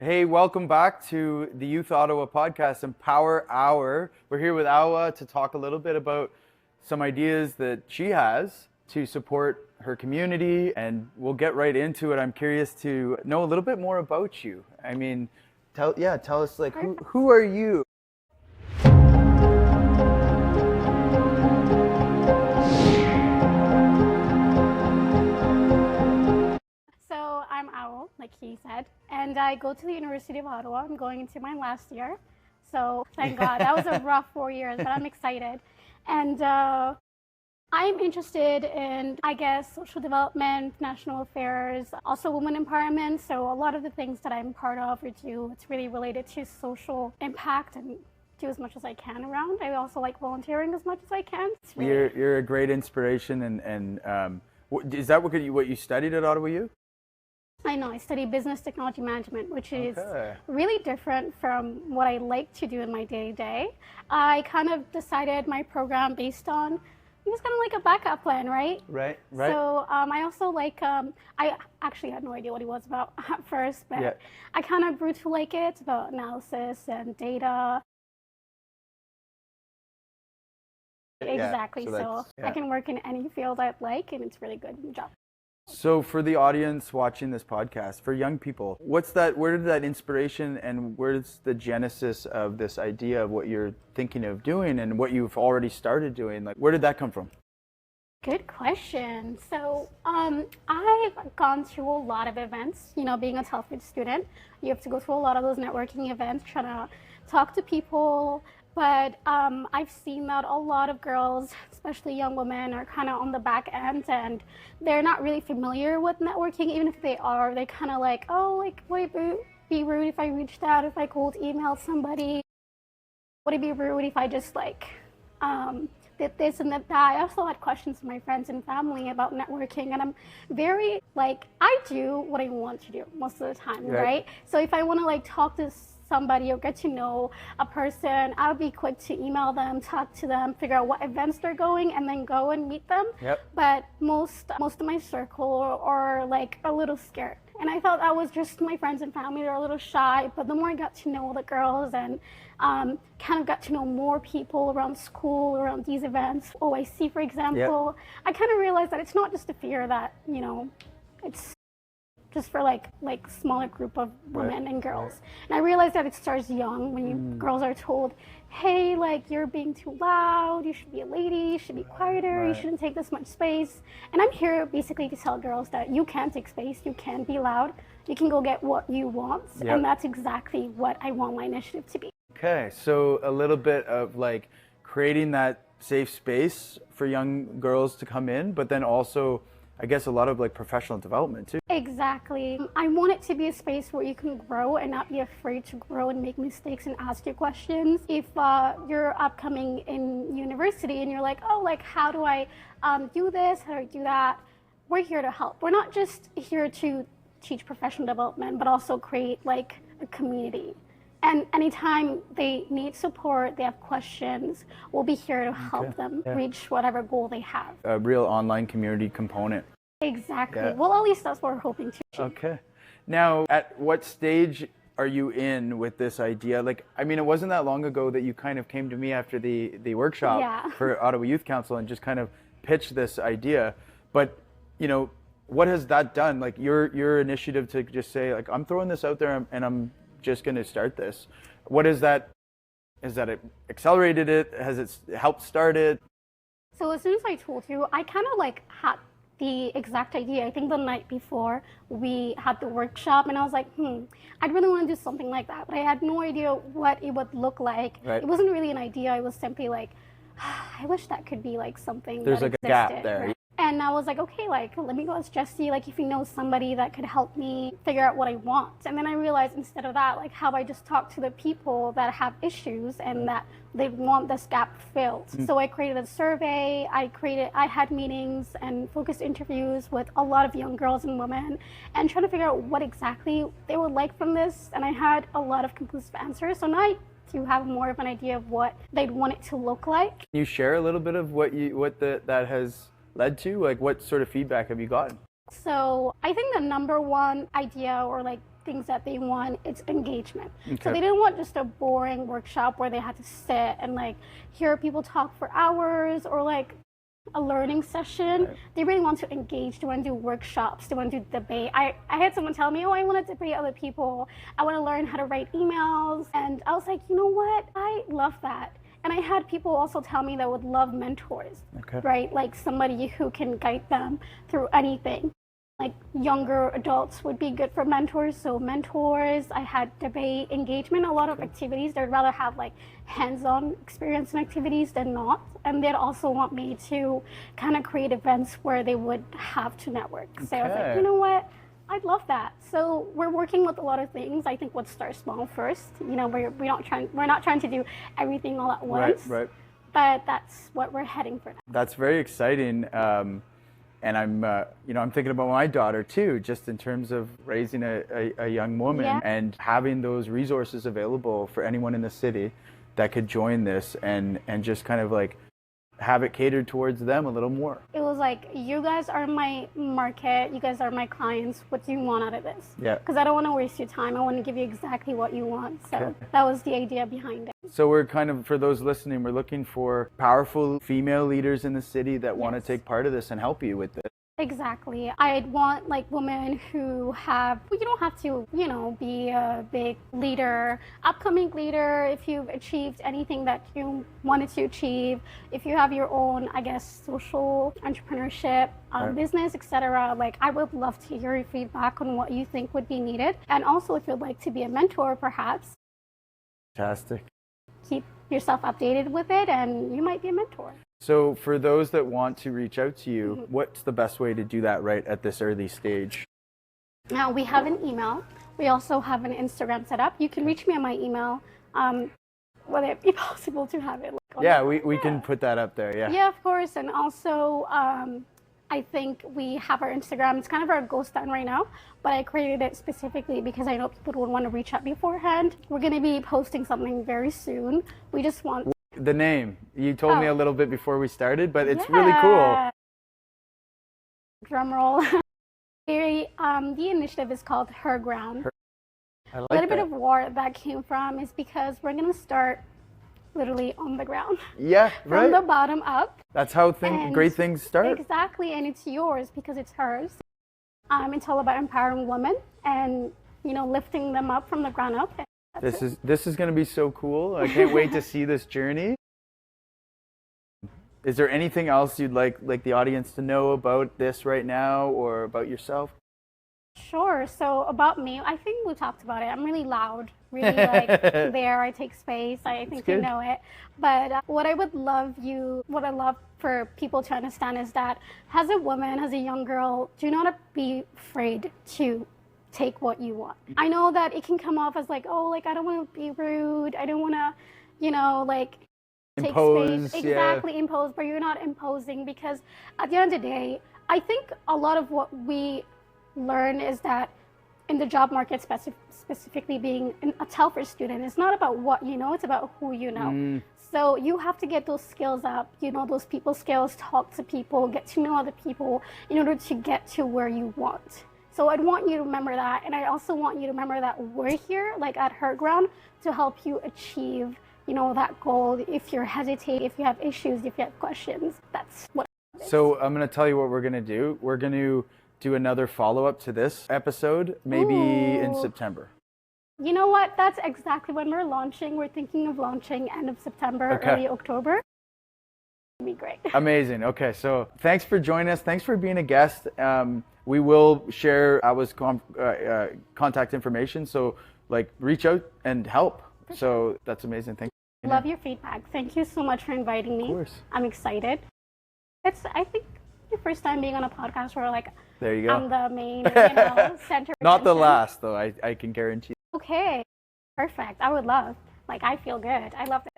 Hey, welcome back to the Youth Ottawa podcast, Empower Hour. We're here with Awa to talk a little bit about some ideas that she has to support her community, and we'll get right into it. I'm curious to know a little bit more about you. I mean, tell us like who are you? So I'm Owl, like he said, and I go to the University of Ottawa. I'm going into my last year. So thank God. That was a rough 4 years, but I'm excited. And I'm interested in, I guess, social development, national affairs, also women empowerment. So a lot of the things that I'm part of or do, it's really related to social impact and do as much as I can around. I also like volunteering as much as I can. You're a great inspiration, and is that what you studied at Ottawa U? I know, I study business technology management, which is really different from what I like to do in my day-to-day. I kind of decided my program based on, it was kind of like a backup plan, right? Right. So I also like, I actually had no idea what it was about at first, but I kind of grew to like it. It's about analysis and data. Exactly, so I can work in any field I'd like, and it's really good job. So for the audience watching this podcast, for young people, where did that inspiration and where's the genesis of this idea of what you're thinking of doing and what you've already started doing? Like, where did that come from? Good question. So I've gone to a lot of events. You know, being a Telford student, you have to go to a lot of those networking events, trying to talk to people. But I've seen that a lot of girls, especially young women, are kind of on the back end and they're not really familiar with networking. Even if they are, they kind of like, oh, like, would it be rude if I reached out, if I cold emailed somebody? Would it be rude if I just like did this and that? I also had questions from my friends and family about networking, and I'm very like, I do what I want to do most of the time, right? So if I want to like talk to somebody or get to know a person, I'll be quick to email them, talk to them, figure out what events they're going, and then go and meet them. But most of my circle are like a little scared. And I thought that was just my friends and family. They're a little shy, but the more I got to know the girls and kind of got to know more people around school, around these events, OIC, for example, I kind of realized that it's not just a fear that, you know, it's just for like smaller group of women and girls. And I realized that it starts young when girls are told, hey, like, you're being too loud, you should be a lady, you should be quieter, you shouldn't take this much space. And I'm here basically to tell girls that you can take space, you can be loud, you can go get what you want. And that's exactly what I want my initiative to be. Okay, so a little bit of like creating that safe space for young girls to come in, but then also I guess a lot of like professional development too. Exactly. I want it to be a space where you can grow and not be afraid to grow and make mistakes and ask your questions. If you're upcoming in university and you're like, oh, like, how do I do this? How do I do that? We're here to help. We're not just here to teach professional development, but also create like a community. And anytime they need support, they have questions, we'll be here to help them reach whatever goal they have. A real online community component. Exactly. Well, at least that's what we're hoping to. Okay. Now, at what stage are you in with this idea? Like, I mean, it wasn't that long ago that you kind of came to me after the workshop for Ottawa Youth Council and just kind of pitched this idea. But, you know, what has that done? Like your initiative to just say, like, I'm throwing this out there and I'm just going to start this. What is that? Is that it accelerated it? Has it helped start it? So as soon as I told you, I kind of like had the exact idea. I think the night before we had the workshop and I was like, I'd really want to do something like that. But I had no idea what it would look like. It wasn't really an idea. It was simply like, I wish that could be like something There's that like existed, a gap there. Right? And I was like, okay, like, let me go ask Jesse, like, if you know somebody that could help me figure out what I want. And then I realized instead of that, like, how I just talk to the people that have issues and that they want this gap filled. So I created a survey, I had meetings and focused interviews with a lot of young girls and women and trying to figure out what exactly they would like from this. And I had a lot of conclusive answers. So now I do have more of an idea of what they'd want it to look like. Can you share a little bit of that has led to? Like, what sort of feedback have you gotten? So I think the number one idea or like things that they want, it's engagement. Okay. So they didn't want just a boring workshop where they had to sit and like hear people talk for hours, or like a learning session. Right. They really want to engage. They want to do workshops. They want to do debate. I had someone tell me, oh, I want to debate other people. I want to learn how to write emails. And I was like, you know what? I love that. And I had people also tell me that would love mentors, right? Like somebody who can guide them through anything. Like younger adults would be good for mentors. So mentors, I had debate, engagement, a lot of activities. They'd rather have like hands-on experience in activities than not. And they'd also want me to kind of create events where they would have to network. So I was like, you know what? I'd love that. So we're working with a lot of things. I think let's start small first. You know, we're not trying to do everything all at once. Right. But that's what we're heading for now. That's very exciting. And I'm, I'm thinking about my daughter too, just in terms of raising a young woman and having those resources available for anyone in the city that could join this and just kind of like have it catered towards them a little more. It was like, you guys are my market, you guys are my clients, what do you want out of this? Yeah. Because I don't want to waste your time, I want to give you exactly what you want. So that was the idea behind it. So we're kind of, for those listening, we're looking for powerful female leaders in the city that want to take part of this and help you with this. Exactly. I'd want like women who have, you don't have to, be a big leader, upcoming leader, if you've achieved anything that you wanted to achieve, if you have your own, I guess, social entrepreneurship, business, etc. Like, I would love to hear your feedback on what you think would be needed. And also if you'd like to be a mentor, perhaps. Fantastic. Keep yourself updated with it and you might be a mentor. So for those that want to reach out to you, what's the best way to do that right at this early stage? Now, we have an email. We also have an Instagram set up. You can reach me on my email. Would it be possible to have it? We can put that up there, Yeah, of course. And also, I think we have our Instagram. It's kind of our ghost town right now, but I created it specifically because I know people would want to reach out beforehand. We're going to be posting something very soon. We just want... The name. You told me a little bit before we started, but it's really cool. Drum roll. The initiative is called Her Ground. A little bit of where that came from is because we're going to start literally on the ground. Yeah, right. From the bottom up. That's how great things start. Exactly, and it's yours because it's hers. It's all about empowering women and, lifting them up from the ground up. This is going to be so cool. I can't wait to see this journey. Is there anything else you'd like the audience to know about this right now or about yourself? Sure. So about me, I think we talked about it. I'm really loud, really there. I take space. I think you know it. But what I love for people to understand is that as a woman, as a young girl, do not be afraid to take what you want. I know that it can come off as like, oh, like I don't want to be rude. I don't want to, take impose, space. Exactly, impose, but you're not imposing because at the end of the day, I think a lot of what we learn is that in the job market, specifically being a Telford student, it's not about what you know, it's about who you know. So you have to get those skills up, those people skills, talk to people, get to know other people in order to get to where you want. So I'd want you to remember that, and I also want you to remember that we're here, like at Her Ground, to help you achieve, that goal. If you're hesitating, if you have issues, if you have questions, that's what it is. So I'm going to tell you what we're going to do. We're going to do another follow-up to this episode, maybe in September. You know what? That's exactly when we're launching. We're thinking of launching end of September, early October. It'd be great. Amazing. Okay, so thanks for joining us. Thanks for being a guest. We will share our contact information, so reach out and help. So that's amazing. Thank you. Love your feedback. Thank you so much for inviting me. Of course. I'm excited. It's, I think, the first time being on a podcast where there you go. I'm the main center. Not the last, though. I can guarantee. Okay, perfect. I would love. I feel good. I love this.